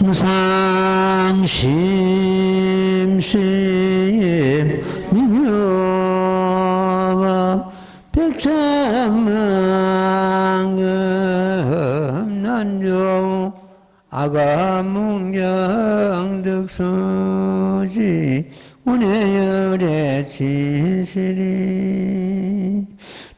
항상심심 미묘와 백천만금 난조 아가문경득수지 운해열의 진실이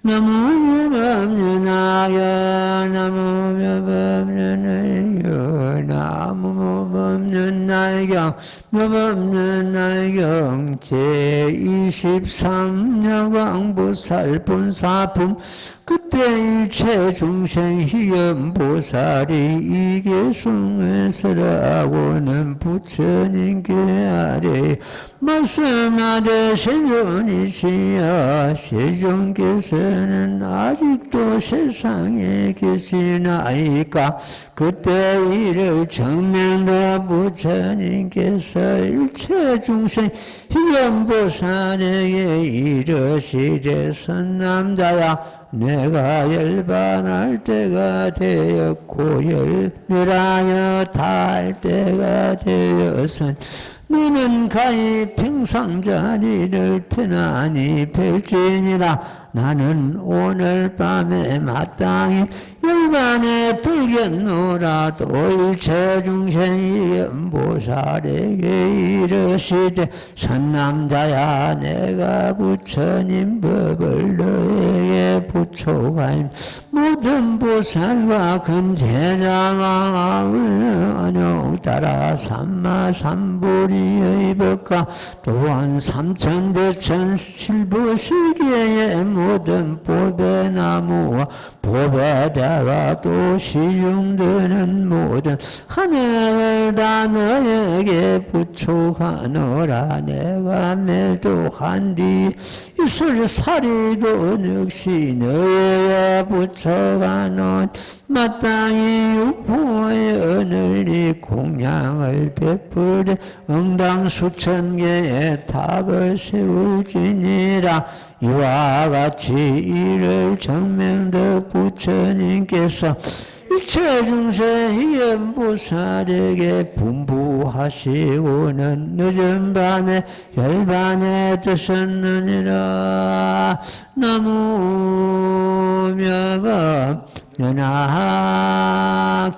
나무법년나여 나무법년나여 나무법년나경 묘법년나경 제23 여광보살 본사품 그때 일체 중생 희연보살이 이계승을 설하고는 부처님께 아래 말씀하되 세존이시여 세존께서는 아직도 세상에 계시나이까 그때 이를 정명도 부처님께서 일체 중생 희연보살에게 이르시되 선남자야 내가 열반할 때가 되었고 열멸하여 다할 때가 되었으니 너는 가히 평상자리를 편안히 펼지니라 나는 오늘 밤에 마땅히 열반에 들겠노라 또 일체 중생이 연보살에게 이르시되 선남자야 내가 부처님 법을 너에게 부초하임 모든 보살과 근제자와 은영 따라 삼마삼부리의 법과 또한 삼천대천 실부시계의 모든 법의 나무와 법의 대가 또 시중드는 모든 하늘 다 너에게 부초하노라 내가 매도한 뒤 이슬사리도 역시 너에게 부초하노 마땅히 육포의 은을이 공양을 베풀되 응당 수천 개의 탑을 세울지니라 이와 같이 이를 정명도 부처님께서 일체 중생 희연보살에게 분부하시고는 늦은 밤에 열반에 드셨느니라 나무묘법 연하경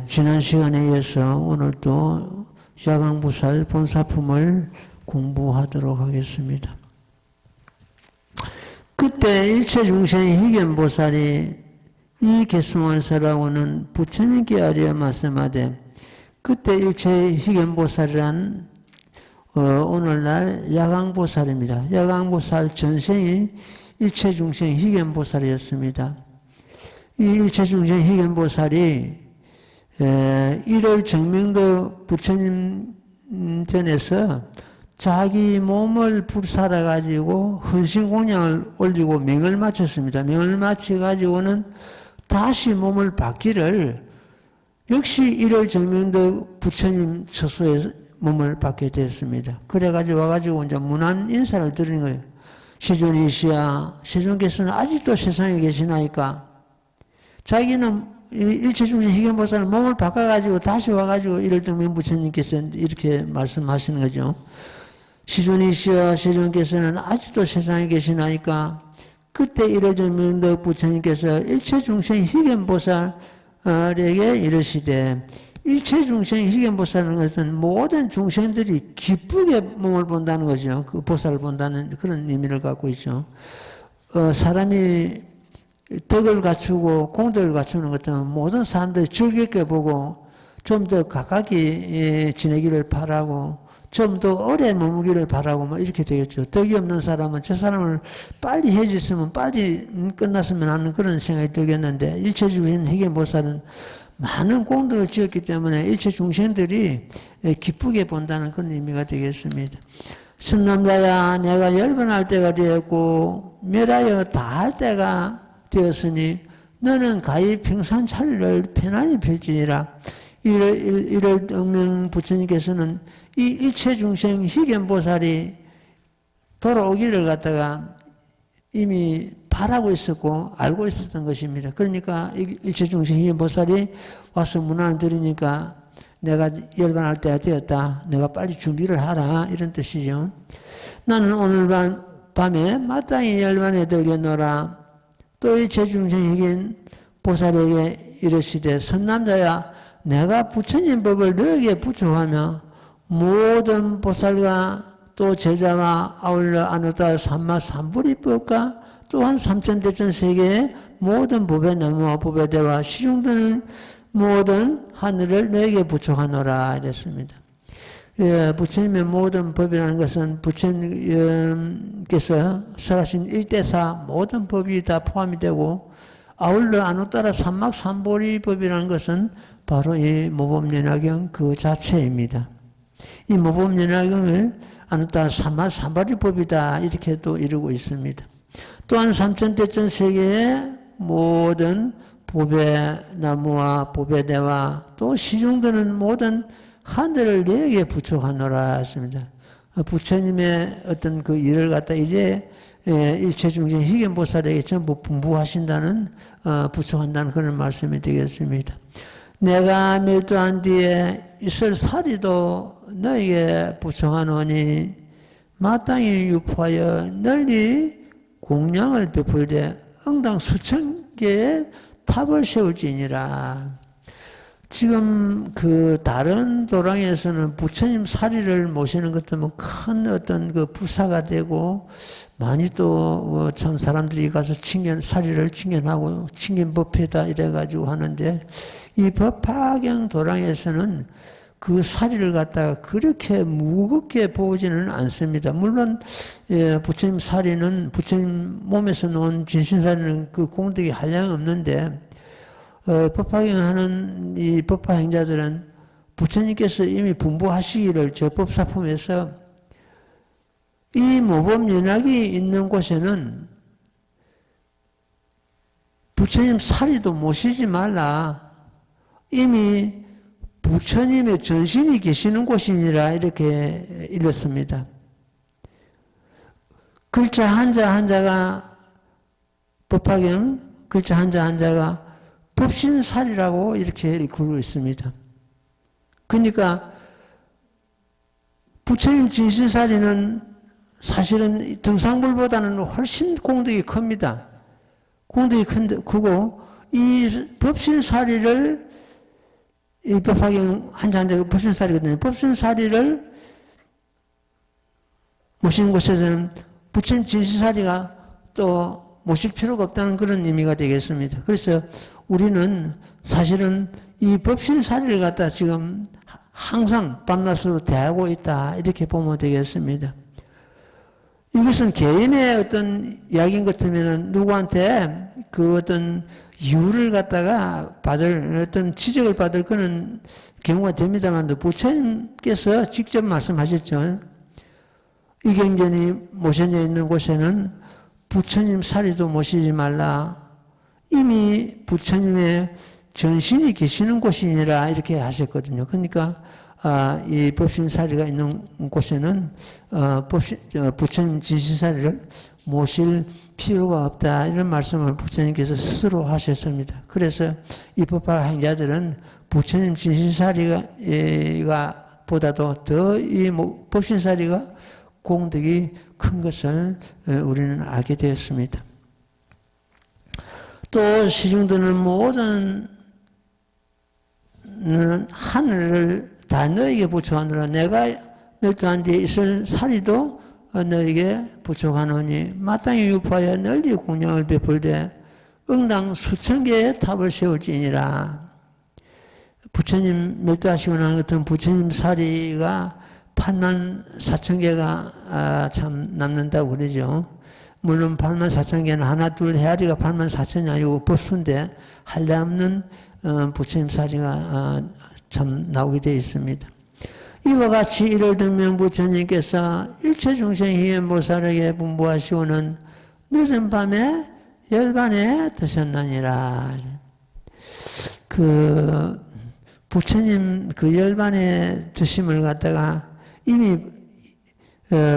지난 시간에 이어서 오늘도 야광보살 본사품을 공부하도록 하겠습니다. 그때 일체 중생 희견보살이 이 개승원서라고는 부처님께 아뢰어 말씀하되 그때 일체 희견보살이란 오늘날 야광보살입니다. 야광보살 전생이 일체 중생 희견보살이었습니다. 이 일체 중생 희견보살이 1월 정명도 부처님 전에서 자기 몸을 불살아가지고 헌신공양을 올리고 명을 마쳤습니다. 명을 마쳐가지고는 다시 몸을 받기를 역시 1월 정명도 부처님 처소에 몸을 받게 됐습니다. 그래가지고 와가지고 이제 문안 인사를 드리는 거예요. 세존이시야, 세존께서는 아직도 세상에 계시나이까? 자기는 일체 중생 희견보살은 몸을 바꿔가지고 다시 와가지고 1월 정명 부처님께서 이렇게 말씀하시는 거죠. 시존이시여 세존께서는 아직도 세상에 계시나이까? 그때 1월 정명도 부처님께서 일체 중생 희견보살에게 이르시되 일체 중생 희견보살은 것은 모든 중생들이 기쁘게 몸을 본다는 거죠. 그 보살을 본다는 그런 의미를 갖고 있죠. 사람이 덕을 갖추고 공덕을 갖추는 것은 모든 사람들이 즐겁게 보고 좀 더 가깝게 지내기를 바라고 좀 더 오래 머무기를 바라고 뭐 이렇게 되겠죠. 덕이 없는 사람은 저 사람을 빨리 해줬으면 빨리 끝났으면 하는 그런 생각이 들겠는데 일체적인 희견보살은 많은 공덕을 지었기 때문에 일체 중생들이 기쁘게 본다는 그런 의미가 되겠습니다. 선남자야 내가 열반할 때가 되었고 멸하여 다할 때가 되었으니 너는 가히 평산차리를 편안히 펼지니라. 이를 정명 부처님께서는 이 일체 중생 희견보살이 돌아오기를 갖다가 이미 바라고 있었고 알고 있었던 것입니다. 그러니까 일체중생 희귀보살이 와서 문안을 드리니까 내가 열반할 때가 되었다. 내가 빨리 준비를 하라. 이런 뜻이죠. 나는 오늘 밤에 마땅히 열반에 들겠노라. 또 일체중생 희귀보살에게 이르시되 선남자야 내가 부처님 법을 너에게 부축하며 모든 보살과 또 제자와 아울러 아누타 삼마 삼불이법과 또한 삼천대천 세계의 모든 법의 나무와 법의 대와 시중되는 모든 하늘을 너에게 부축하노라 이랬습니다. 예, 부처님의 모든 법이라는 것은 부처님께서 설하신 1대4 모든 법이 다 포함이 되고 아울러 아누따라 삼막삼보리법이라는 것은 바로 이 모범연화경 그 자체입니다. 이 모범연화경을 아누따라 삼막삼보리법이다 이렇게 또 이루고 있습니다. 또한 삼천대천 세계의 모든 법의 나무와 법의 대와 또 시중되는 모든 하늘을 너에게 부축하노라 했습니다. 부처님의 어떤 그 일을 갖다 이제 일체중생 희견보살에게 전부 분부하신다는 부축한다는 그런 말씀이 되겠습니다. 내가 멸도한 뒤에 있을 사리도 너에게 부축하노니 마땅히 유포하여 널리 공양을 베풀되 응당 수천 개의 탑을 세울지니라. 지금 그 다른 도량에서는 부처님 사리를 모시는 것 때문에 큰 어떤 그 부사가 되고 많이 또 참 사람들이 가서 사리를 칭견하고 칭견법회다 이래가지고 하는데 이 법화경 도량에서는 그 사리를 갖다가 그렇게 무겁게 보지는 않습니다. 물론 부처님 사리는 부처님 몸에서 놓은 진신사리는 그 공덕이 한량이 없는데 법화경하는 이 법화 행자들은 부처님께서 이미 분부하시기를 저 법사품에서 이 모범연락이 있는 곳에는 부처님 사리도 모시지 말라. 이미 부처님의 전신이 계시는 곳이니라 이렇게 읽었습니다. 글자 한자 한자가 법화경 글자 한자 한자가 법신살이라고 이렇게 굴고 있습니다. 그러니까 부처님 진신살이는 사실은 등상불보다는 훨씬 공덕이 큽니다. 공덕이 크고 이 법신살이를 이 법화경 한자 한자가 법신살이거든요. 법신살이를 모시는 곳에서는 부처님 진신살이가 또 모실 필요가 없다는 그런 의미가 되겠습니다. 그래서 우리는 사실은 이 법신살이를 갖다 지금 항상 밤낮으로 대하고 있다 이렇게 보면 되겠습니다. 이것은 개인의 어떤 이야기인 것 같으면 누구한테 그 어떤 이유를 갖다가 받을 어떤 지적을 받을 그런 경우가 됩니다만 부처님께서 직접 말씀하셨죠. 이경전이 모셔져 있는 곳에는 부처님 사리도 모시지 말라. 이미 부처님의 전신이 계시는 곳이니라 이렇게 하셨거든요. 그러니까 이 법신사리가 있는 곳에는 부처님 진신사리를 모실 필요가 없다 이런 말씀을 부처님께서 스스로 하셨습니다. 그래서 이 법화 행자들은 부처님 진신사리가 보다도 더 이 법신사리가 공덕이 큰 것을 우리는 알게 되었습니다. 또 시중되는 모든 하늘을 다 너에게 부축하노라. 내가 멸도한 뒤에 있을 사리도 너에게 부축하노니 마땅히 유포하여 널리 공양을 베풀되 응당 수천 개의 탑을 세울지니라. 부처님 멸도하시고 난 같은 부처님 사리가 8만 4천 개가 참 남는다고 그러죠. 물론 8만 4천 개는 하나 둘 헤아리가 8만 4천이 아니고 법수인데 한량없는 부처님 사리가 참 나오게 되어 있습니다. 이와 같이 이를 듣면 부처님께서 일체중생 희연보살에게 분부하시고는 늦은 밤에 열반에 드셨나니라. 그 부처님 그 열반에 드심을 갖다가 이미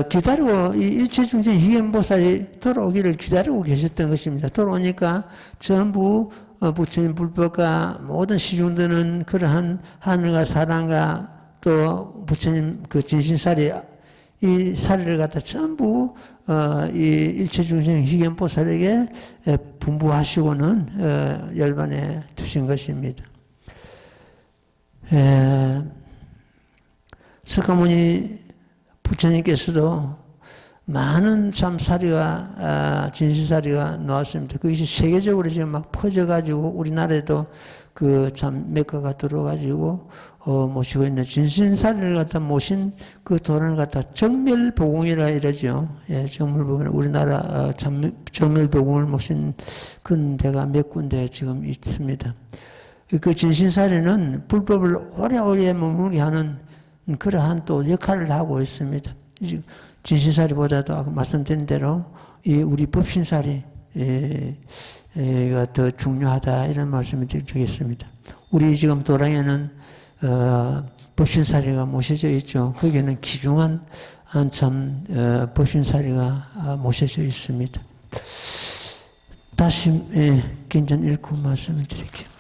기다리고 이 일체중생 희귀보살이 돌아오기를 기다리고 계셨던 것입니다. 돌아오니까 전부 부처님 불법과 모든 시중드는 그러한 하늘과 사랑과 또 부처님 그 진신사리 이 사리를 갖다 전부 이 일체중생 희귀보살에게 분부하시고는 열반에 두신 것입니다. 석가모니 부처님께서도 많은 참 사리가 진실사리가 나왔습니다. 그것이 세계적으로 지금 막 퍼져가지고 우리나라에도 그 참 맥가가 들어가지고 모시고 있는 진실사리를 갖다 모신 그 도란을 갖다 정멸보공이라 이러죠. 예, 정멸보공. 우리나라 참 정멸보공을 모신 큰 데가 몇 군데 지금 있습니다. 그 진실사리는 불법을 오래오래 머물게 하는 그러한 또 역할을 하고 있습니다. 진신사리보다도 아까 말씀드린 대로 이 우리 법신사리가 더 중요하다 이런 말씀을 드리겠습니다. 우리 지금 도량에는 법신사리가 모셔져 있죠. 거기에는 귀중한 참 법신사리가 모셔져 있습니다. 다시 긴전 읽고 말씀을 드릴게요.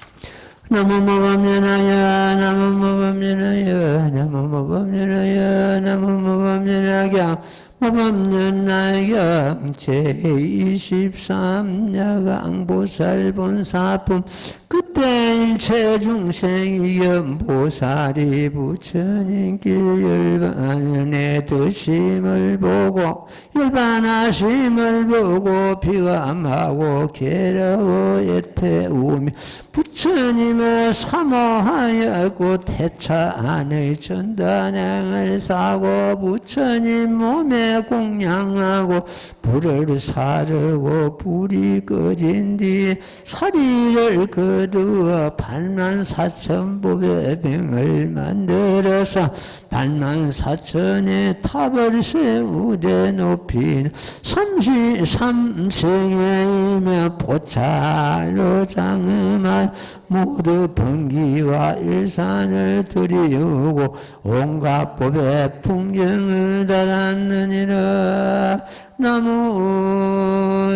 나무모범연하여 나무모범연하여 나무모범연하여 나무모범연하여 모범연하여 제23야강 보살본사품 그때 일체 중생이 연보살이 부처님께 열반의 드심을 보고 열반하심을 보고 비감하고 괴로워 애태우며 부처님을 사모하였고 태차안의 전단행을 사고 부처님 몸에 공양하고 불을 사르고 불이 꺼진 뒤 사리를 거두어 84,000법의 병을 만들어서 84,000의 탑을 세우되 높인 33생이며 보찰로 장음한 모두 번기와 일산을 들이우고 온갖 법의 풍경을 달았느니라. 나무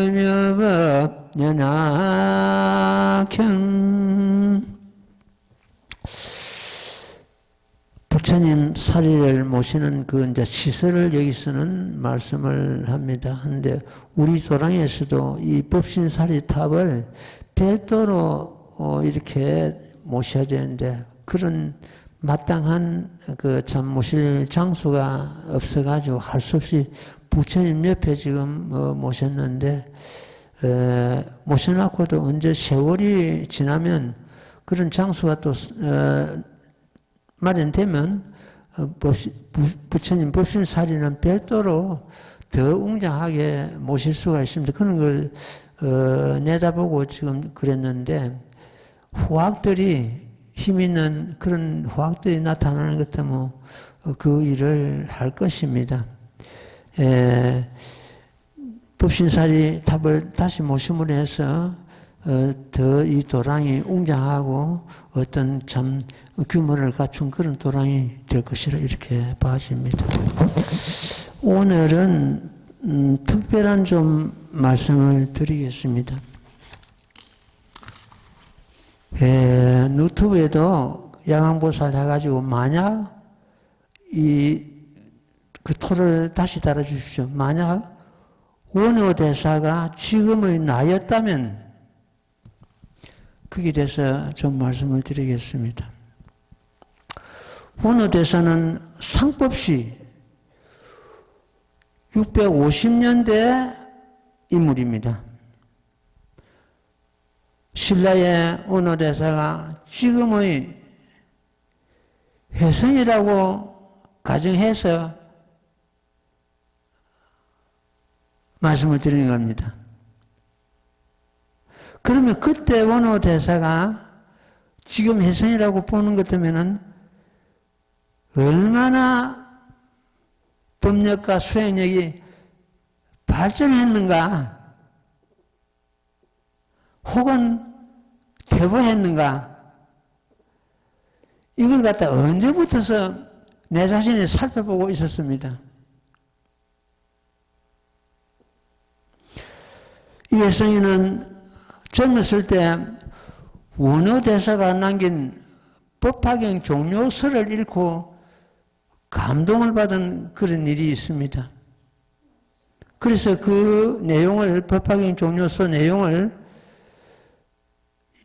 연하경 부처님 사리를 모시는 그 이제 시설을 여기서는 말씀을 합니다. 근데 우리 조랑에서도 이 법신사리 탑을 별도로 이렇게 모셔야 되는데 그런 마땅한 그 참 모실 장소가 없어가지고 할 수 없이 부처님 옆에 지금 모셨는데 모셔놨고도 언제 세월이 지나면 그런 장소가 또 마련되면 부처님 법신사리는 별도로 더 웅장하게 모실 수가 있습니다. 그런 걸 내다보고 지금 그랬는데 후학들이 힘 있는 그런 후학들이 나타나는 것 때문에 그 일을 할 것입니다. 법신사리 탑을 다시 모심으로 해서 더 이 도랑이 웅장하고 어떤 참 규모를 갖춘 그런 도랑이 될 것이라 이렇게 봐집니다. 오늘은 특별한 좀 말씀을 드리겠습니다. 유튜브에도 야광보살 해가지고 만약 그 토를 다시 달아주십시오. 만약 원효대사가 지금의 나였다면 거기에 대해서 좀 말씀을 드리겠습니다. 원효대사는 상법시 650년대 인물입니다. 신라의 원효대사가 지금의 혜성이라고 가정해서 말씀을 드리는 겁니다. 그러면 그때 원효대사가 지금 혜성이라고 보는 것 때문에는 얼마나 법력과 수행력이 발전했는가, 혹은 퇴보했는가, 이걸 갖다 언제부터서 내 자신을 살펴보고 있었습니다. 이 혜성이는 젊었을 때 원어대사가 남긴 법화경 종료서를 읽고 감동을 받은 그런 일이 있습니다. 그래서 그 내용을, 법화경 종료서 내용을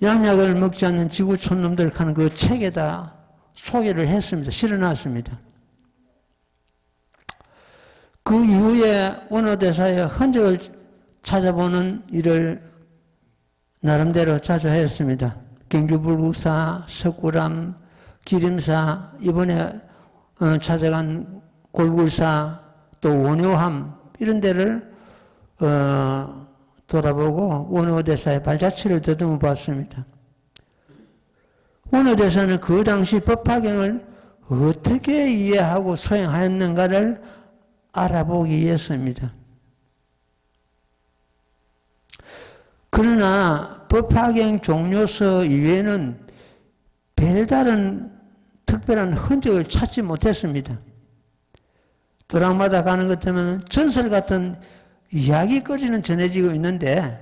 양약을 먹지 않는 지구촌놈들 하는 그 책에다 소개를 했습니다. 실어놨습니다. 그 이후에 원어대사의 흔적을 찾아보는 일을 나름대로 자주 했습니다. 경주불국사, 석굴암, 기림사, 이번에 찾아간 골굴사, 또 원효함 이런 데를 돌아보고 원어대사의 발자취를 더듬어 봤습니다. 원어대사는 그 당시 법화경을 어떻게 이해하고 소행하였는가를 알아보기 위해서입니다. 그러나 법화경 종료서 이외에는 별다른 특별한 흔적을 찾지 못했습니다. 도랑마다 가는 것 때문에 전설 같은 이야기거리는 전해지고 있는데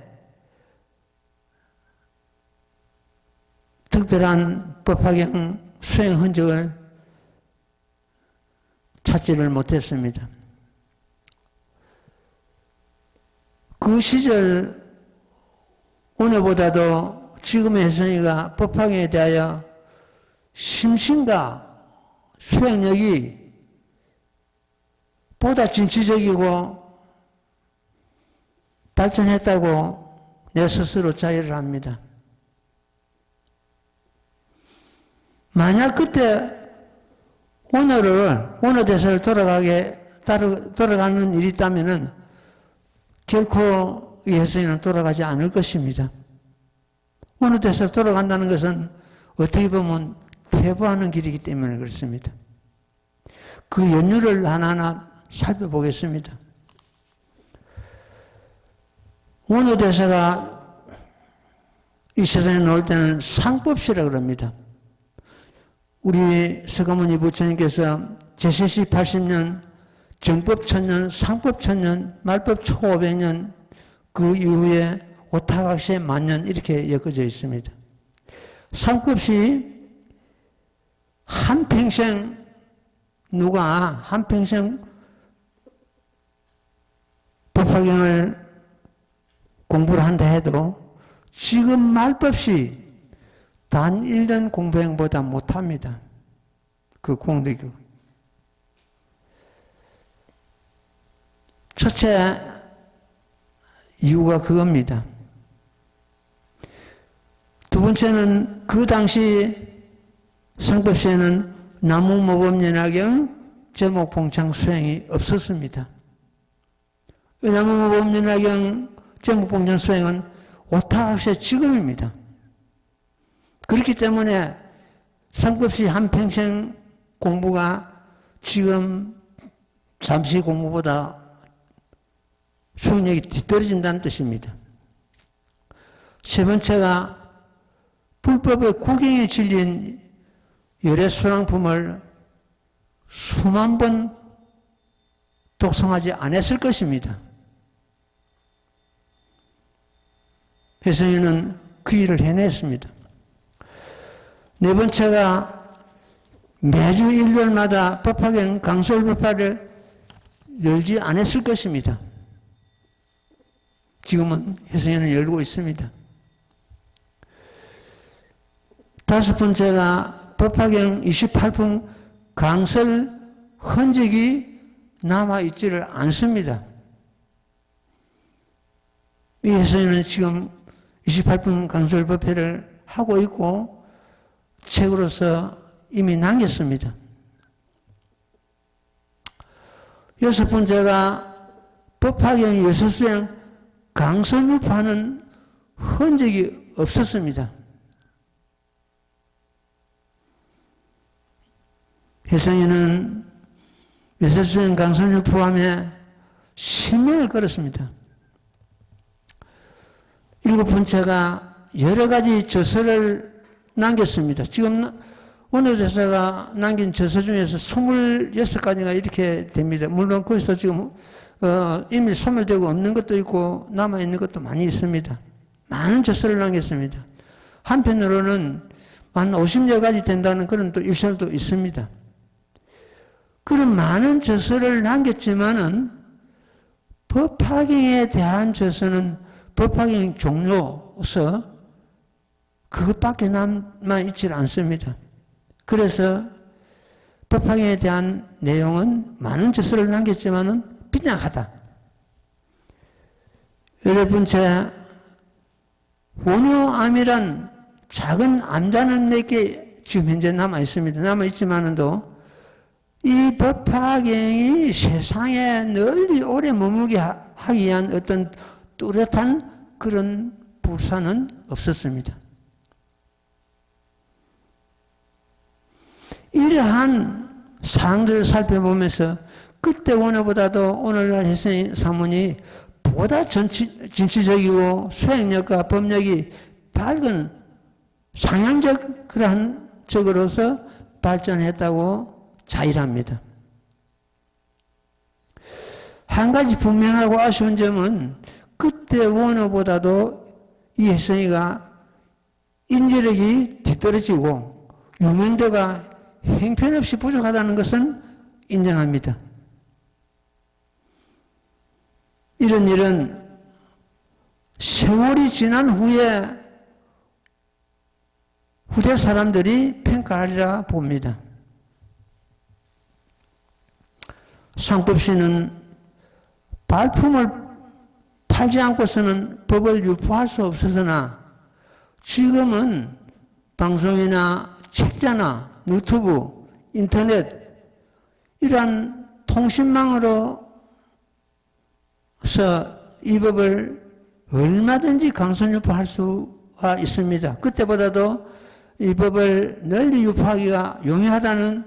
특별한 법화경 수행 흔적을 찾지를 못했습니다. 그 시절 오늘보다도 지금의 혜성이가 법화경에 대하여 심신과 수행력이 보다 진취적이고 발전했다고 내 스스로 자의를 합니다. 만약 그때 원어대사를 돌아가는 일이 있다면 결코 이 혜성이는 돌아가지 않을 것입니다. 원어대사로 돌아간다는 것은 어떻게 보면 퇴보하는 길이기 때문에 그렇습니다. 그 연유를 하나하나 살펴보겠습니다. 원어대사가 이 세상에 나올 때는 상법시라고 합니다. 우리 서가모니 부처님께서 제세시 80년, 정법 1000년, 상법 1000년, 말법 초 500년, 그 이후에 오타각시의 만년 이렇게 엮어져 있습니다. 상법시 한평생 누가 한평생 법화경을 공부를 한다 해도 지금 말법시 단 1년 공부행보다 못합니다. 그 공덕이. 첫째 이유가 그겁니다. 두 번째는 그 당시 상법시에는 나무모범연화경 제목봉창 수행이 없었습니다. 나무모범연화경 제목봉창 수행은 오타각시의 지금입니다. 그렇기 때문에 상법시 한평생 공부가 지금 잠시 공부보다 수행력이 뒤떨어진다는 뜻입니다. 세 번째가 불법의 구경에 질린 열애수랑품을 수만 번 독송하지 않았을 것입니다. 혜성이는 그 일을 해냈습니다. 네 번째가 매주 일요일마다 법화경 강설법화를 열지 않았을 것입니다. 지금은 혜성이는 열고 있습니다. 다섯 번째가 법화경 28품 강설 흔적이 남아있지를 않습니다. 이 혜성이는 지금 28품 강설법회를 하고 있고 책으로서 이미 남겼습니다. 여섯 번째가 법화경 여섯수행 강설법화는 흔적이 없었습니다. 혜성이는 여섯수행 강설법화에 신명을 걸었습니다. 일곱 번째가 여러 가지 저서를 남겼습니다. 지금 원어대사가 남긴 저서 중에서 26가지가 이렇게 됩니다. 물론 거기서 지금 이미 소멸되고 없는 것도 있고 남아있는 것도 많이 있습니다. 많은 젖소를 남겼습니다. 한편으로는 한 50여 가지 된다는 그런 또 일설도 있습니다. 그런 많은 젖소를 남겼지만은 법화경에 대한 젖소는 법화경 종료서 그것밖에 남아있지 않습니다. 그래서 법화경에 대한 내용은 많은 젖소를 남겼지만은 빈약하다. 여러분, 제 원효암이란 작은 암자는 내게 지금 현재 남아있습니다. 남아있지만도 이 법화경이 세상에 널리 오래 머물게 하기 위한 어떤 뚜렷한 그런 불사는 없었습니다. 이러한 사항들을 살펴보면서 그때 원어보다도 오늘날 혜성의 사문이 보다 진취적이고 수행력과 법력이 밝은 상향적 그러한 적으로서 발전했다고 자의합니다. 한 가지 분명하고 아쉬운 점은 그때 원어보다도 이 혜성이가 인지력이 뒤떨어지고 유명도가 형편없이 부족하다는 것은 인정합니다. 이런 일은 세월이 지난 후에 후대 사람들이 평가하리라 봅니다. 상법시는 발품을 팔지 않고서는 법을 유포할 수 없어서나 지금은 방송이나 책자나 유튜브, 인터넷 이러한 통신망으로서 이 법을 얼마든지 강선 유포할 수가 있습니다. 그때보다도 이 법을 널리 유포하기가 용이하다는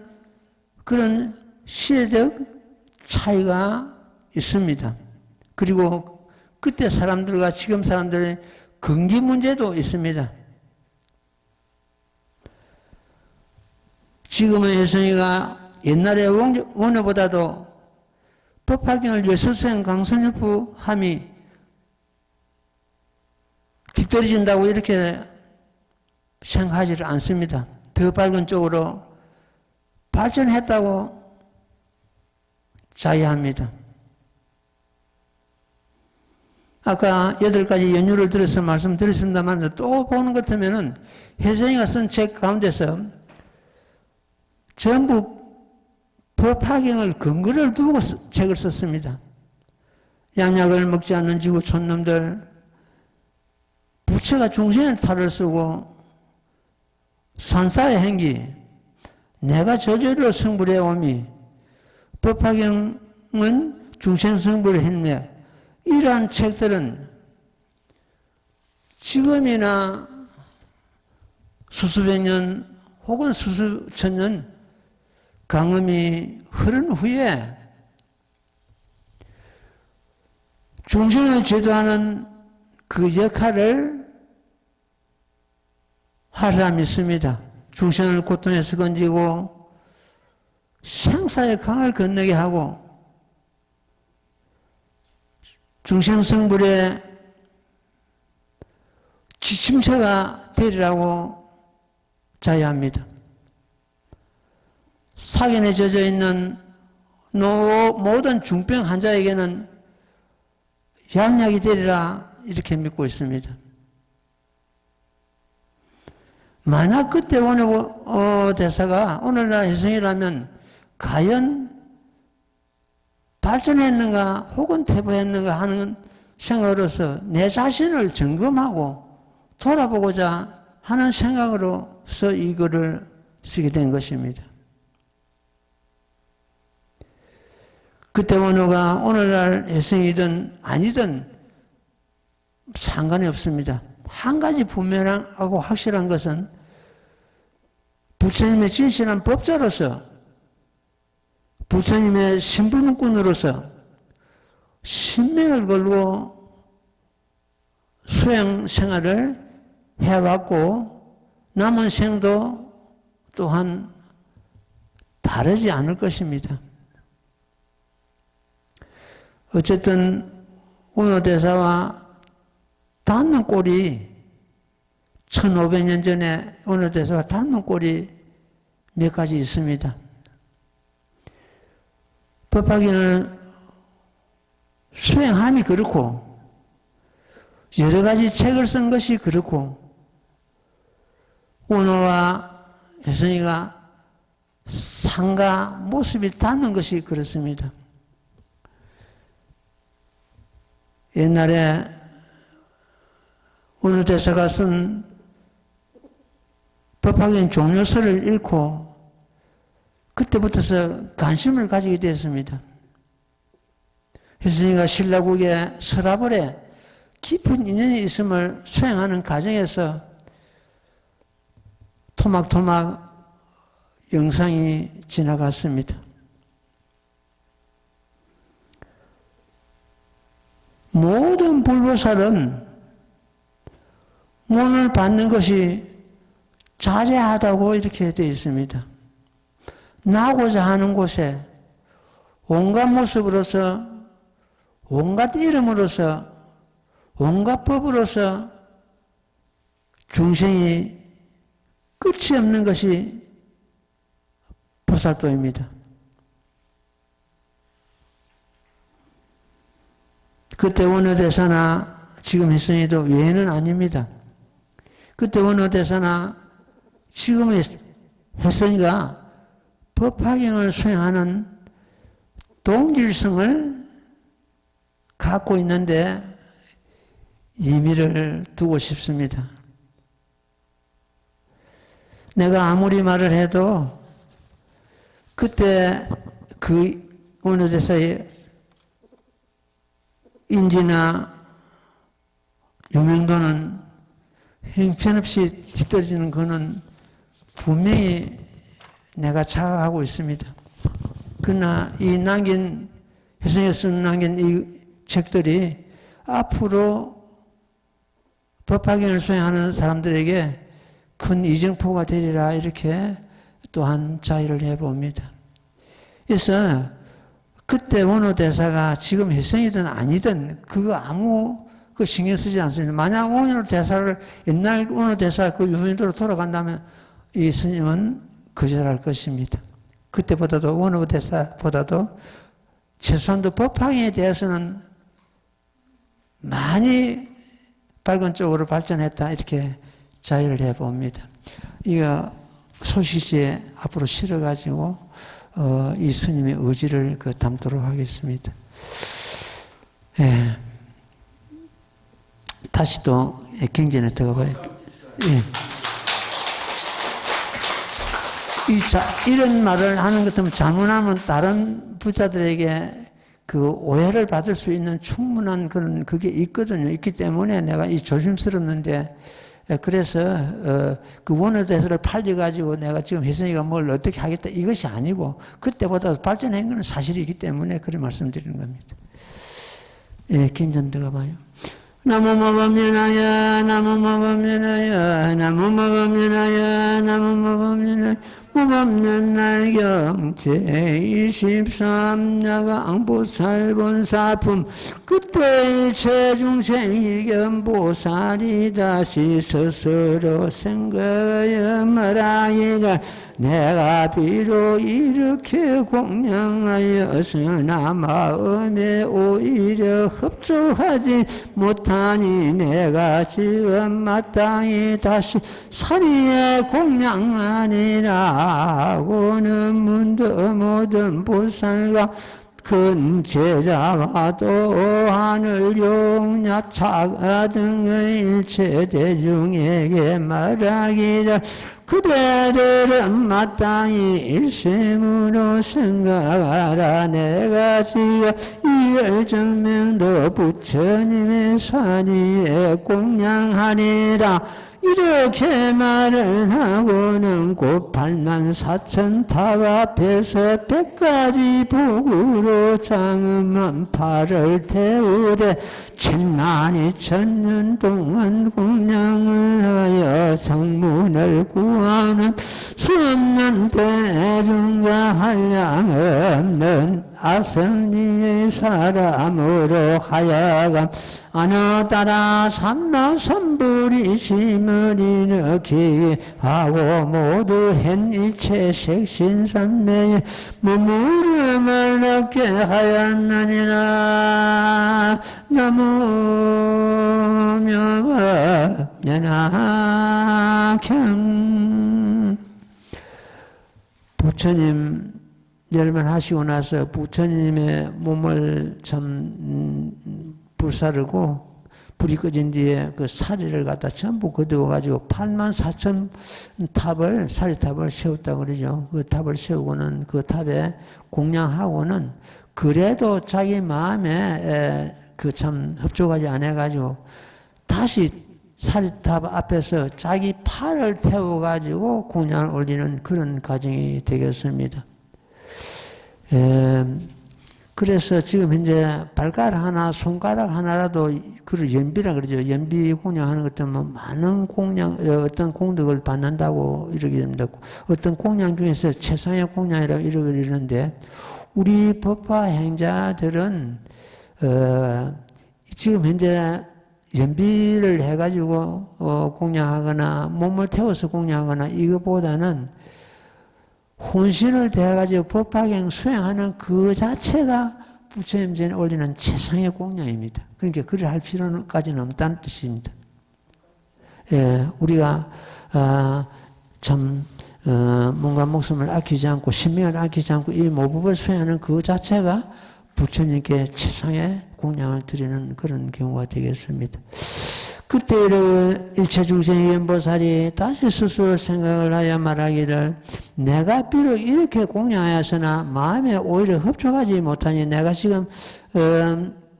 그런 시대적 차이가 있습니다. 그리고 그때 사람들과 지금 사람들의 근기 문제도 있습니다. 지금의 혜성이가 옛날의 원어보다도 법화경을 예술수행 강선유포함이 뒤떨어진다고 이렇게 생각하지를 않습니다. 더 밝은 쪽으로 발전했다고 자의합니다. 아까 8가지 연유를 들어서 말씀드렸습니다만 또 보는 것 같으면은 혜성이가 쓴 책 가운데서 전부 법화경을 근거를 두고 책을 썼습니다. 양약을 먹지 않는 지구 촌놈들, 부처가 중생의 탈을 쓰고 산사의 행기, 내가 저절로 성불해 오미, 법화경은 중생 성불의 행맥, 이러한 책들은 지금이나 수수백 년 혹은 수수천 년 강음이 흐른 후에 중생을 제도하는 그 역할을 하리라 믿습니다. 중생을 고통에서 건지고 생사의 강을 건너게 하고 중생 성불의 지침서가 되리라고 자의합니다. 사견에 젖어 있는 모든 중병 환자에게는 양약이 되리라 이렇게 믿고 있습니다. 만약 그때 원어 대사가 오늘날 혜성이라면 과연 발전했는가 혹은 퇴보했는가 하는 생각으로서 내 자신을 점검하고 돌아보고자 하는 생각으로서 이 글을 쓰게 된 것입니다. 그때 원어가 오늘날 혜성이든 아니든 상관이 없습니다. 한 가지 분명하고 확실한 것은 부처님의 진실한 법자로서 부처님의 신불문꾼으로서 신명을 걸고 수행 생활을 해왔고 남은 생도 또한 다르지 않을 것입니다. 어쨌든 원어대사와 닮은 꼴이 1500년 전에 원어대사와 닮은 꼴이 몇 가지 있습니다. 법화경을 수행함이 그렇고 여러 가지 책을 쓴 것이 그렇고 원어와 혜선이가 상과 모습이 닮은 것이 그렇습니다. 옛날에 원어대사가 쓴 법화경 종료서를 읽고 그때부터서 관심을 가지게 되었습니다. 혜선이가 신라국의 서라벌에 깊은 인연이 있음을 수행하는 과정에서 토막토막 영상이 지나갔습니다. 모든 불보살은 문을 받는 것이 자제하다고 이렇게 되어 있습니다. 나고자 하는 곳에 온갖 모습으로서, 온갖 이름으로서, 온갖 법으로서 중생이 끝이 없는 것이 보살도입니다. 그때 원어대사나 지금 혜선이도 외에는 아닙니다. 그때 원어대사나 지금의 혜선이가 법화경을 수행하는 동질성을 갖고 있는데 의미를 두고 싶습니다. 내가 아무리 말을 해도 그때 그 원어대사의 인지나 유명도는 형편없이 뒤떨어지는 것은 분명히 내가 자각하고 있습니다. 그러나 이 혜선이가 남긴 이 책들이 앞으로 법화경을 수행하는 사람들에게 큰 이정포가 되리라 이렇게 또한 자의를 해봅니다. 그래서 그때 원어대사가 지금 혜선이든 아니든 그거 아무 신경 쓰지 않습니다. 만약 원어대사를 옛날 원어대사 그 유명도로 돌아간다면 이 스님은 거절할 것입니다. 그때보다도 원어대사보다도 최소한도 법화경에 대해서는 많이 밝은 쪽으로 발전했다 이렇게 자의를 해봅니다. 이거 소시지에 앞으로 실어가지고 이 스님의 의지를 담도록 하겠습니다. 예. 다시 또 경전에 들어가봐요. 예. 이런 말을 하는 것 같으면 잘못하면 다른 부자들에게 그 오해를 받을 수 있는 충분한 그런 그게 있거든요. 있기 때문에 내가 이 조심스럽는데 그래서 그 원어대사를 팔려가지고 내가 지금 혜선이가 뭘 어떻게 하겠다 이것이 아니고 그때보다 발전한 것은 사실이기 때문에 그런 말씀드리는 겁니다. 예, 경전 들어가봐요. 나무마법련하여 나무마법련하여 나무마법련하여 나무마법련하여 무법련날경 제23야강보살본사품 그때 일체중생 일견보살이 다시 스스로 생각하여 말하기를 내가 비록 이렇게 공양하였으나 마음에 오히려 흡족하지 못하니 내가 지금 마땅히 다시 사리에 공양하니라 하고는 문득 모든 보살과 큰 제자와 또 하늘 용야 차가 등의 일체 대중에게 말하기를 그대들은 마땅히 일심으로 생각하라. 내가 지어 이열정명도 부처님의 사리에 공양하리라. 이렇게 말을 하고는 곧 84,000탑 앞에서 100가지 복으로 장엄한 팔을 태우되 72,000년 동안 공양을 하여 성문을 구하는 수없는 대중과 한량없는 아성리의 사람으로 하여금 어느 따라 삼라삼불이 심을 일으키게 하고 모두 현 일체 색신삼매에 머무름을 얻게 하였느니라. 나무 명아 연하경. 부처님 열반하시고 나서 부처님의 몸을 참 불사르고 불이 꺼진 뒤에 그 사리를 갖다 전부 거두어가지고 84,000 탑을, 사리탑을 세웠다고 그러죠. 그 탑을 세우고는 그 탑에 공양하고는 그래도 자기 마음에 그 참 흡족하지 않아가지고 다시 사리탑 앞에서 자기 팔을 태워가지고 공양을 올리는 그런 과정이 되겠습니다. 그래서 지금 현재 발가락 하나, 손가락 하나라도 그걸 연비라 그러죠. 연비 공양하는 것 때문에 많은 공양, 어떤 공덕을 받는다고 이러게 됩니다. 어떤 공양 중에서 최상의 공양이라고 이러는데, 우리 법화 행자들은, 지금 현재 연비를 해가지고, 공양하거나, 몸을 태워서 공양하거나, 이것보다는 혼신을 대해가지고 법화경 수행하는 그 자체가 부처님 전에 올리는 최상의 공양입니다. 그러니까 그를 할 필요까지는 없다는 뜻입니다. 예, 우리가 뭔가 목숨을 아끼지 않고 신명을 아끼지 않고 이 모법을 수행하는 그 자체가 부처님께 최상의 공양을 드리는 그런 경우가 되겠습니다. 그때 일체중생의 연보살이 다시 스스로 생각을 하여 말하기를, 내가 비록 이렇게 공양하였으나 마음에 오히려 흡족하지 못하니 내가 지금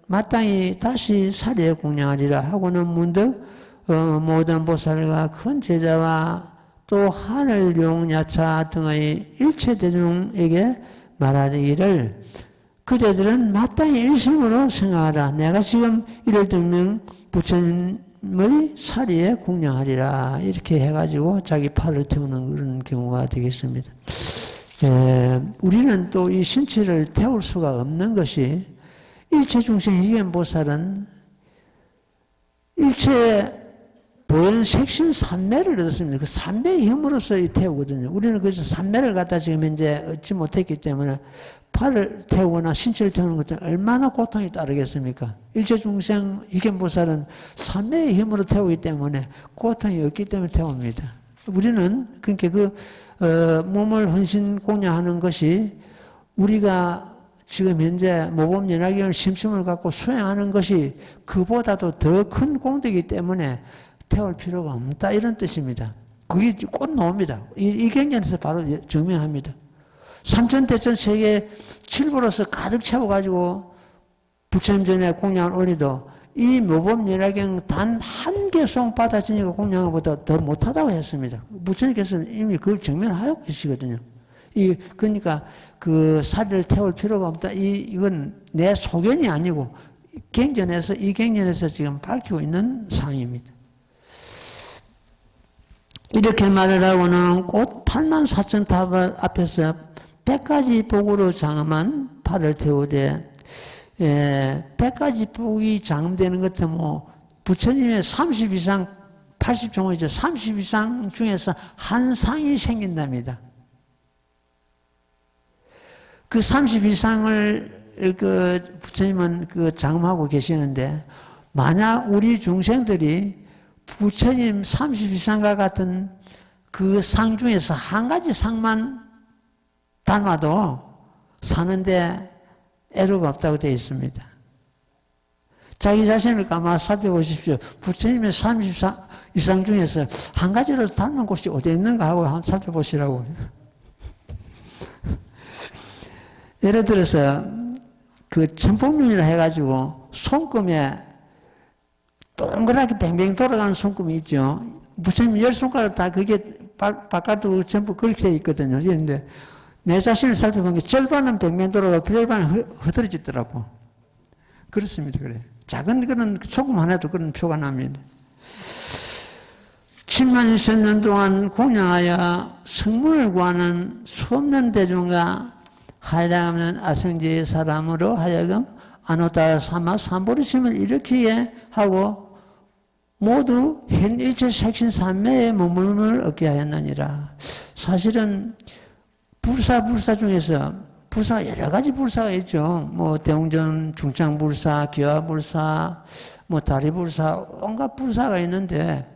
마땅히 다시 사리에 공양하리라 하고는 문득 모든 보살과 큰 제자와 또 하늘 용야차 등의 일체 대중에게 말하기를, 그대들은 마땅히 일심으로 생각하라. 내가 지금 이를 듣는 부처님의 사리에 공양하리라. 이렇게 해가지고 자기 팔을 태우는 그런 경우가 되겠습니다. 우리는 또 이 신체를 태울 수가 없는 것이, 일체중생 희견보살은 일체 보현 색신 삼매를 얻었습니다. 그 삼매의 힘으로써 태우거든요. 우리는 그래서 삼매를 갖다 지금 현재 얻지 못했기 때문에 팔을 태우거나 신체를 태우는 것은 얼마나 고통이 따르겠습니까? 일체중생 희견보살은 삼매의 힘으로 태우기 때문에 고통이 없기 때문에 태웁니다. 우리는 그러니까 몸을 헌신 공양하는 것이 우리가 지금 현재 모범연화경을 심심을 갖고 수행하는 것이 그보다도 더 큰 공덕이기 때문에 태울 필요가 없다, 이런 뜻입니다. 그게 꼭 나옵니다. 이 경전에서 바로 증명합니다. 삼천대천 세계 칠보로서 가득 채워가지고 부처님 전에 공양을 올리도 이 모범연화경 단 한 개 송 받아지니까 공양한 것보다 더 못하다고 했습니다. 부처님께서는 이미 그걸 증명하고 계시거든요. 그러니까 그 사리를 태울 필요가 없다. 이건 내 소견이 아니고 이 경전에서 지금 밝히고 있는 사항입니다. 이렇게 말을 하고는 곧 84,000탑 앞에서 100가지 복으로 장엄한 팔을 태우되, 100가지 복이 장엄되는 것도 뭐 부처님의 30 이상, 80종이죠. 30 이상 중에서 한 상이 생긴답니다. 그 30 이상을 부처님은 장엄하고 계시는데, 만약 우리 중생들이 부처님 30 이상과 같은 그 상 중에서 한 가지 상만 닮아도 사는데 애로가 없다고 되어 있습니다. 자기 자신을 가만 살펴보십시오. 부처님의 30 이상 중에서 한 가지로 닮은 곳이 어디 있는가 하고 한번 살펴보시라고. 예를 들어서 그 천폭륜이라 해가지고 손금에 동그랗게 뱅뱅 돌아가는 손금이 있죠. 부처님 10손가락 다 그게 바깥으로 전부 그렇게 되어 있거든요. 그런데 내 자신을 살펴보니까 절반은 뱅뱅 돌아가고 절반은 흐트러지더라고. 그렇습니다. 그래. 작은 그런 소금 하나도 그런 표가 납니다. 7만 1천년 동안 공양하여 성문을 구하는 수없는 대중과 하려면 아성지의 사람으로 하여금 안오따라 삼아 삼보리심을 일으키게 하고 모두 현일체 색신 삼매의 머물림을 얻게 하였느니라. 사실은 불사 중에서 불사가 여러 가지 불사가 있죠. 뭐 대웅전 중창불사, 기화불사, 뭐 다리불사, 온갖 불사가 있는데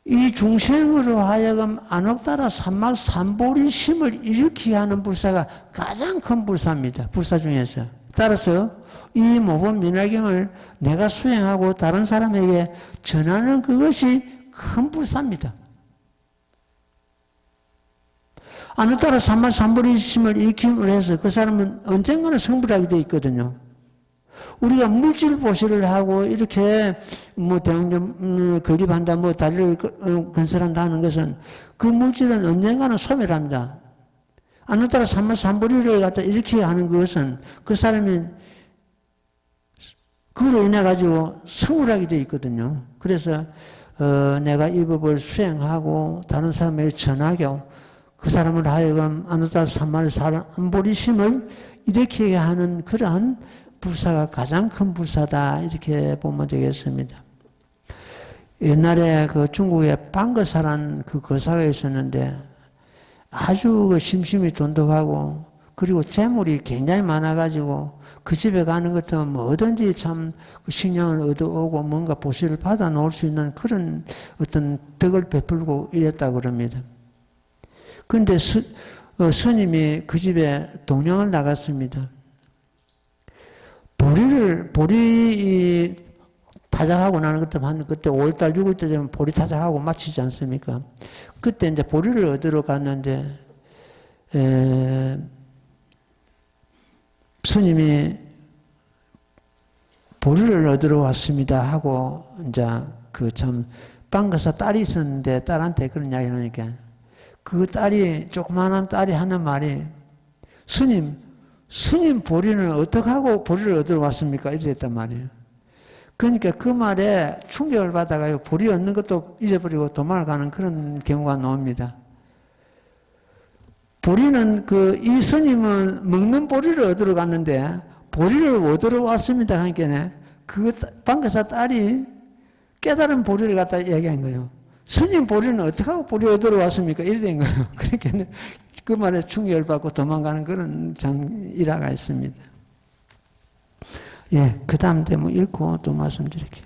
이 중생으로 하여금 안옥따라 삼막 삼보리심을 일으키게 하는 불사가 가장 큰 불사입니다. 불사 중에서. 따라서 이 모범 민화경을 내가 수행하고 다른 사람에게 전하는 그것이 큰 불사입니다. 안옥따라 삼막 삼보리심을 일으킴을 해서 그 사람은 언젠가는 성불하게 되어 있거든요. 우리가 물질 보시를 하고 이렇게 뭐 대웅전 건립한다, 뭐 다리를 건설한다 하는 것은 그 물질은 언젠가는 소멸합니다. 안옥따라 삼막 삼보리를 갖다 일으키게 하는 것은 그 사람이 그로 인해 가지고 성불하게 되어 있거든요. 그래서 내가 이 법을 수행하고 다른 사람에게 전하게 그 사람을 하여금 안옥따라 삼막 삼보리심을 일으키게 하는 그러한 불사가 가장 큰 불사다 이렇게 보면 되겠습니다. 옛날에 그 중국에 빵거사란 그 거사가 있었는데 아주 그 심심이 돈독하고 그리고 재물이 굉장히 많아가지고 그 집에 가는 것도 뭐든지 참 식량을 얻어오고 뭔가 보시를 받아 놓을 수 있는 그런 어떤 덕을 베풀고 이랬다고 그럽니다. 그런데 스님이 그 집에 동령을 나갔습니다. 보리 타작하고 나는 그때 5월달, 6월달 되면 보리 타작하고 마치지 않습니까? 그때 이제 보리를 얻으러 갔는데, 스님이 보리를 얻으러 왔습니다 하고, 이제 그 참, 빵거사 딸이 있었는데 딸한테 그런 이야기 하니까, 그 딸이, 조그마한 딸이 하는 말이, 스님 보리는 어떻게 하고 보리를 얻으러 왔습니까? 이랬단 말이에요. 그러니까 그 말에 충격을 받아가지고 보리 얻는 것도 잊어버리고 도망을 가는 그런 경우가 나옵니다. 보리는 이 스님은 먹는 보리를 얻으러 갔는데 보리를 얻으러 왔습니다 하니까 그 방거사 딸이 깨달은 보리를 갖다 얘기한 거예요. 스님 보리는 어떻게 하고 보리 얻으러 왔습니까? 이래 된 거예요. 그러니까 그 말에 충격을 받고 도망가는 그런 참 일화가 있습니다. 예, 그 다음 대목 읽고 또 말씀드릴게요.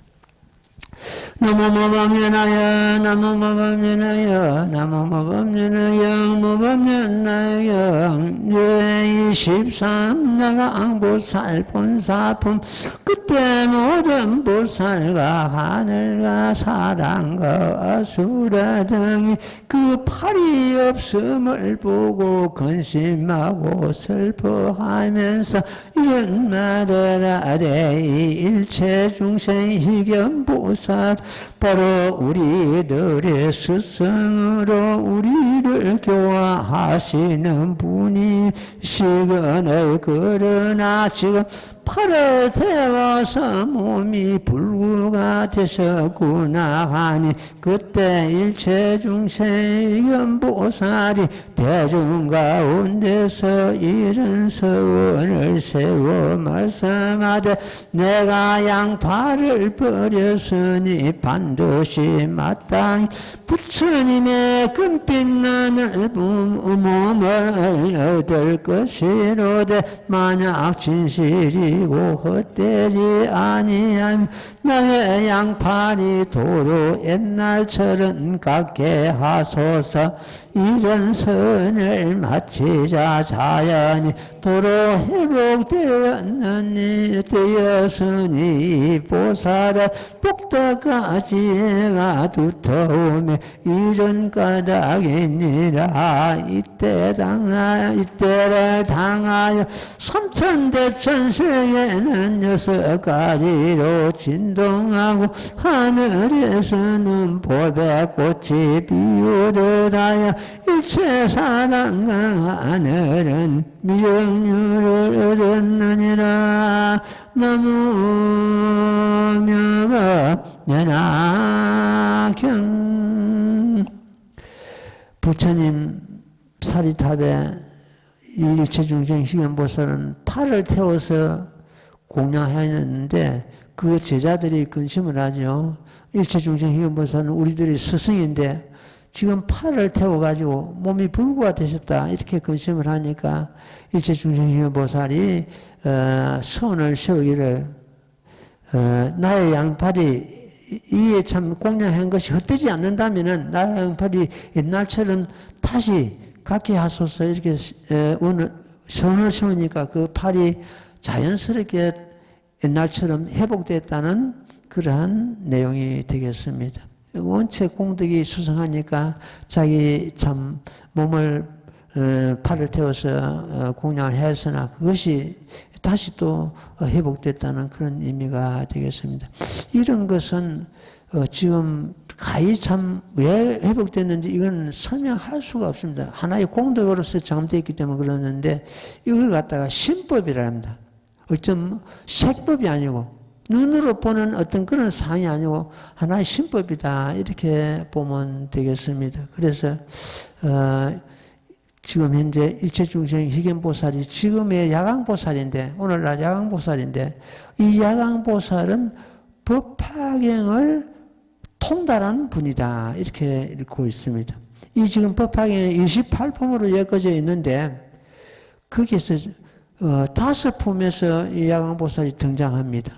나무모범연하여 나무모범연하여 나무모범연하여 모범연하여 제23 나강보살 본사품 그때 모든 보살과 하늘과 사랑과 아수라 등이 그 팔이 없음을 보고 근심하고 슬퍼하면서 이런 말을 하되 이 일체 중생 희견보살 바로 우리들의 스승으로 우리를 교화하시는 분이 시간을 그러나 지금 팔을 태워서 몸이 불구가 되셨구나 하니 그때 일체 중생 연보살이 대중 가운데서 이런 서원을 세워 말씀하되 내가 양팔을 버렸으니 반드시 마땅히 부처님의 금빛 나는 몸을 얻을 것이로되 만약 진실이고 헛되지 아니함 나의 양팔이 도로 옛날처럼 갖게 하소서. 이런 선을 마치자 자연히 도로 회복되었으니 보살의 복덕까지가 두터우며 이런 까닭이니라. 이때를 당하여 삼천대천세에는 6가지로 진동하고 하늘에서는 보배꽃이 피우듯하여 일체 사랑과 하늘은 미정유를 얻었느니라. 나무명업연하경 부처님 사리탑에 일체중생 희견보살은 팔을 태워서 공양하였는데 그 제자들이 근심을 하죠. 일체중생 희견보살은 우리들이 스승인데 지금 팔을 태워가지고 몸이 불구가 되셨다 이렇게 근심을 하니까 일체중생 희견보살이 선을 세우기를 나의 양팔이 이에 참 공양한 것이 헛되지 않는다면은 나의 양팔이 옛날처럼 다시 갖게 하소서 이렇게 오늘 선을 세우니까 그 팔이 자연스럽게 옛날처럼 회복됐다는 그러한 내용이 되겠습니다. 원체 공덕이 수성하니까 자기 참 몸을 팔을 태워서 공양을 했으나 그것이 다시 또 회복됐다는 그런 의미가 되겠습니다. 이런 것은 지금 가히 참 왜 회복됐는지 이건 설명할 수가 없습니다. 하나의 공덕으로서 정되어 있기 때문에 그러는데 이걸 갖다가 신법이라 합니다. 어쩜 색법이 아니고 눈으로 보는 어떤 그런 상이 아니고 하나의 신법이다 이렇게 보면 되겠습니다. 그래서 지금 현재 일체중생 희견보살이 지금의 야광보살인데 오늘날 야광보살인데 이 야광보살은 법화경을 통달한 분이다 이렇게 읽고 있습니다. 이 지금 법화경이 28품으로 엮어져 있는데 거기에서 5품에서 이 야광보살이 등장합니다.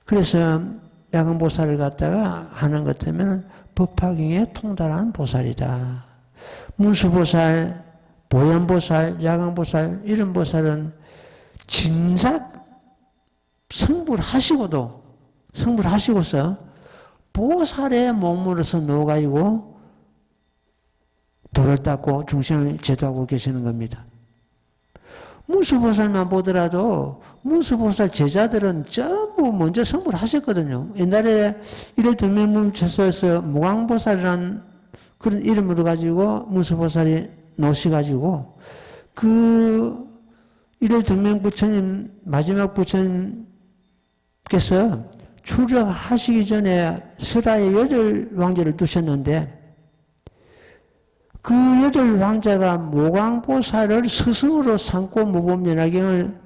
그래서 야광보살을 갖다가 하는 것 때문에 법화경에 통달한 보살이다. 문수보살, 보현보살, 야광보살 이런 보살은 진작 성불하시고서 보살의 몸으로서 놓아가지고 도를 닦고 중생을 제도하고 계시는 겁니다. 문수보살만 보더라도 문수보살 제자들은 전부 먼저 성불하셨거든요. 옛날에 이를 등명문체서에서 무광보살이라는 그런 이름으로 가지고 문수보살이 놓으셔가지고 그 이를 등명 부처님 마지막 부처님께서 출家하시기 전에 설하에 8왕자를 두셨는데 그 8왕자가 모광보살을 스승으로 삼고 무법면화경을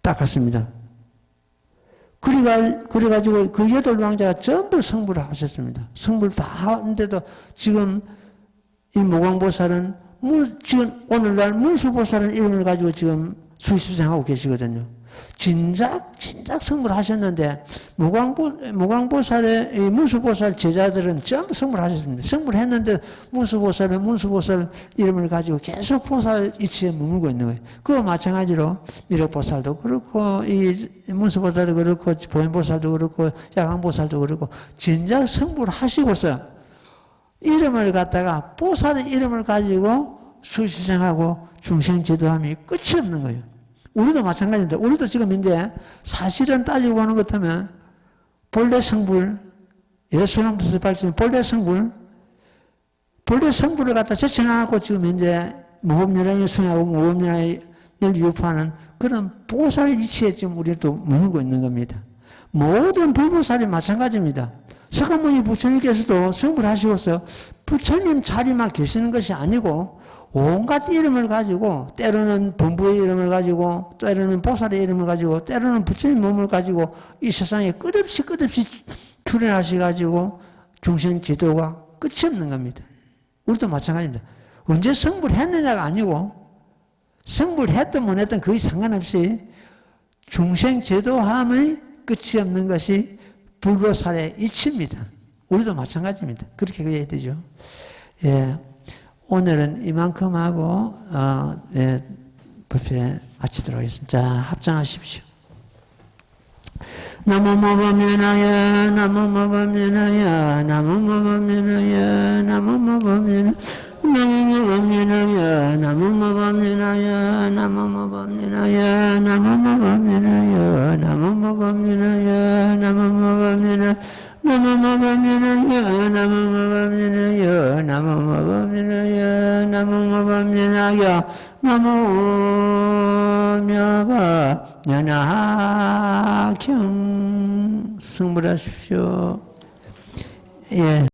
닦았습니다. 그래가지고 그 8왕자가 전부 성불을 하셨습니다. 성불 다 하는데도 지금 이 모광보살은 지금 오늘날 문수보살은 이름을 가지고 지금 수시생하고 계시거든요. 진작 성불하셨는데 무광보살의 문수보살 제자들은 전부 성불하셨습니다. 성불했는데 문수보살은 문수보살 이름을 가지고 계속 보살 이치에 머물고 있는 거예요. 그와 마찬가지로 미륵보살도 그렇고 이 문수보살도 그렇고 보현보살도 그렇고 야광보살도 그렇고 진작 성불하시고서 이름을 갖다가 보살의 이름을 가지고 수시생하고 중생제도함이 끝이 없는 거예요. 우리도 마찬가지입니다. 우리도 지금 이제 사실은 따지고 보는 것 같으면 본래 성불, 예수님부터 발전 본래 성불을 갖다 제쳐놔놓고 지금 이제 무법연화에 수행하고 무법연화를 유포하는 그런 보살 위치에 지금 우리도 머물고 있는 겁니다. 모든 불보살이 마찬가지입니다. 석가모니 부처님께서도 성불하시고서 부처님 자리만 계시는 것이 아니고 온갖 이름을 가지고 때로는 범부의 이름을 가지고 때로는 보살의 이름을 가지고 때로는 부처님 몸을 가지고 이 세상에 끝없이 출현하셔가지고 중생 지도가 끝이 없는 겁니다. 우리도 마찬가지입니다. 언제 성불했느냐가 아니고 성불했든 못 했든 거의 상관없이 중생 제도함의 끝이 없는 것이 불보살의 이치입니다. 우리도 마찬가지입니다. 그렇게 그래야 되죠. 예. 오늘은 이만큼 하고, 법회 마치도록 하겠습니다. 자, 합장하십시오. 나무모범면하여, 나무모범면하여, 나무모범면하여, 나무모범면하여, 나무모범면하여, 나무모범면하여, 나무모범면하여, 나무모범면하여, 나무모범면하여, 나무모범면하여, 나무모범면하여, 나무모범면하여, 나무모범면하여, 나무모범면하여, 나무묘법연화경 승불하십시오. 예.